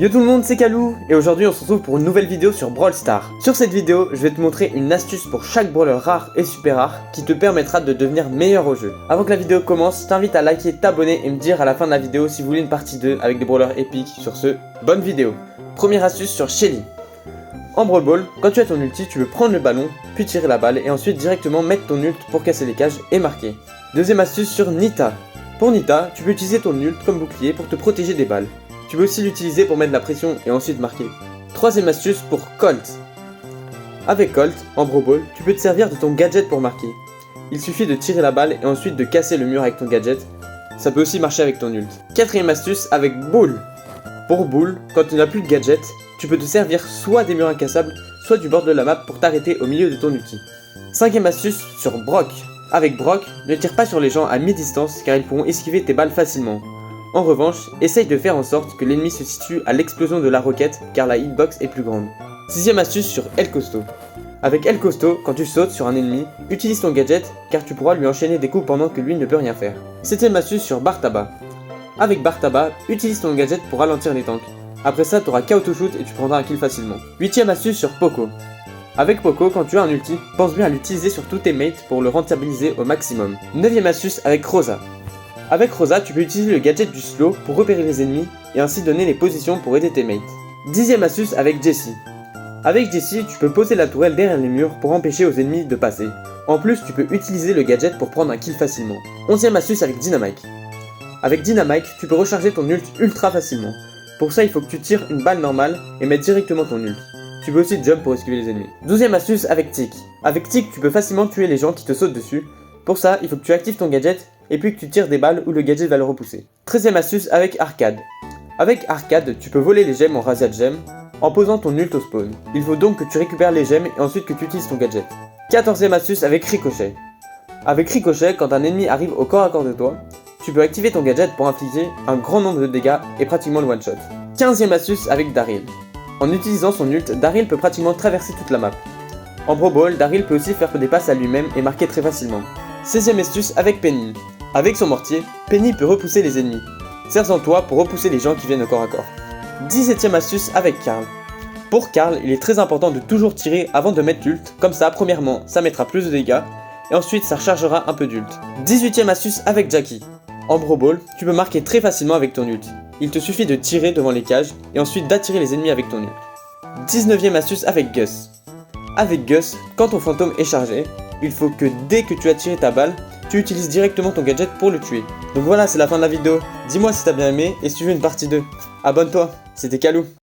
Yo tout le monde, c'est Kalou, et aujourd'hui on se retrouve pour une nouvelle vidéo sur Brawl Stars. Sur cette vidéo, je vais te montrer une astuce pour chaque brawler rare et super rare qui te permettra de devenir meilleur au jeu. Avant que la vidéo commence, je t'invite à liker, t'abonner et me dire à la fin de la vidéo si vous voulez une partie 2 avec des brawlers épiques. Sur ce, bonne vidéo. Première astuce sur Shelly. En Brawl Ball, quand tu as ton ulti, tu peux prendre le ballon, puis tirer la balle et ensuite directement mettre ton ult pour casser les cages et marquer. Deuxième astuce sur Nita. Pour Nita, tu peux utiliser ton ult comme bouclier pour te protéger des balles. Tu peux aussi l'utiliser pour mettre la pression et ensuite marquer. Troisième astuce pour Colt. Avec Colt, en Brawl Ball, tu peux te servir de ton gadget pour marquer. Il suffit de tirer la balle et ensuite de casser le mur avec ton gadget. Ça peut aussi marcher avec ton ult. Quatrième astuce avec Bull. Pour Bull, quand tu n'as plus de gadget, tu peux te servir soit des murs incassables, soit du bord de la map pour t'arrêter au milieu de ton ulti. Cinquième astuce sur Brock. Avec Brock, ne tire pas sur les gens à mi-distance car ils pourront esquiver tes balles facilement. En revanche, essaye de faire en sorte que l'ennemi se situe à l'explosion de la roquette car la hitbox est plus grande. Sixième astuce sur El Costo. Avec El Costo, quand tu sautes sur un ennemi, utilise ton gadget car tu pourras lui enchaîner des coups pendant que lui ne peut rien faire. Septième astuce sur Bartaba. Avec Bartaba, utilise ton gadget pour ralentir les tanks. Après ça, tu auras KO shoot et tu prendras un kill facilement. Huitième astuce sur Poco. Avec Poco, quand tu as un ulti, pense bien à l'utiliser sur tous tes mates pour le rentabiliser au maximum. Neuvième astuce avec Rosa. Avec Rosa, tu peux utiliser le gadget du slow pour repérer les ennemis et ainsi donner les positions pour aider tes mates. Dixième astuce avec Jessie. Avec Jessie, tu peux poser la tourelle derrière les murs pour empêcher aux ennemis de passer. En plus, tu peux utiliser le gadget pour prendre un kill facilement. Onzième astuce avec Dynamite. Avec Dynamite, tu peux recharger ton ult ultra facilement. Pour ça, il faut que tu tires une balle normale et mettre directement ton ult. Tu peux aussi jump pour esquiver les ennemis. Douzième astuce avec Tick. Avec Tick, tu peux facilement tuer les gens qui te sautent dessus. Pour ça, il faut que tu actives ton gadget et puis que tu tires des balles où le gadget va le repousser. 13ème astuce avec Arcade. Avec Arcade, tu peux voler les gemmes en Razia Gem en posant ton ult au spawn. Il faut donc que tu récupères les gemmes et ensuite que tu utilises ton gadget. 14ème astuce avec Ricochet. Avec Ricochet, quand un ennemi arrive au corps à corps de toi, tu peux activer ton gadget pour infliger un grand nombre de dégâts et pratiquement le one shot. 15ème astuce avec Daryl. En utilisant son ult, Daryl peut pratiquement traverser toute la map. En Brawl Ball, Daryl peut aussi faire des passes à lui-même et marquer très facilement. 16ème astuce avec Penny. Avec son mortier, Penny peut repousser les ennemis. Sers-en toi pour repousser les gens qui viennent au corps à corps. 17ème astuce avec Karl. Pour Karl, il est très important de toujours tirer avant de mettre l'ult, comme ça, premièrement, ça mettra plus de dégâts, et ensuite ça rechargera un peu d'ult. 18ème astuce avec Jackie. En Brawl Ball, tu peux marquer très facilement avec ton ult. Il te suffit de tirer devant les cages, et ensuite d'attirer les ennemis avec ton ult. 19ème astuce avec Gus. Avec Gus, quand ton fantôme est chargé, il faut que dès que tu as tiré ta balle, tu utilises directement ton gadget pour le tuer. Donc voilà, c'est la fin de la vidéo. Dis-moi si t'as bien aimé et si tu veux une partie 2. Abonne-toi, c'était Kalou.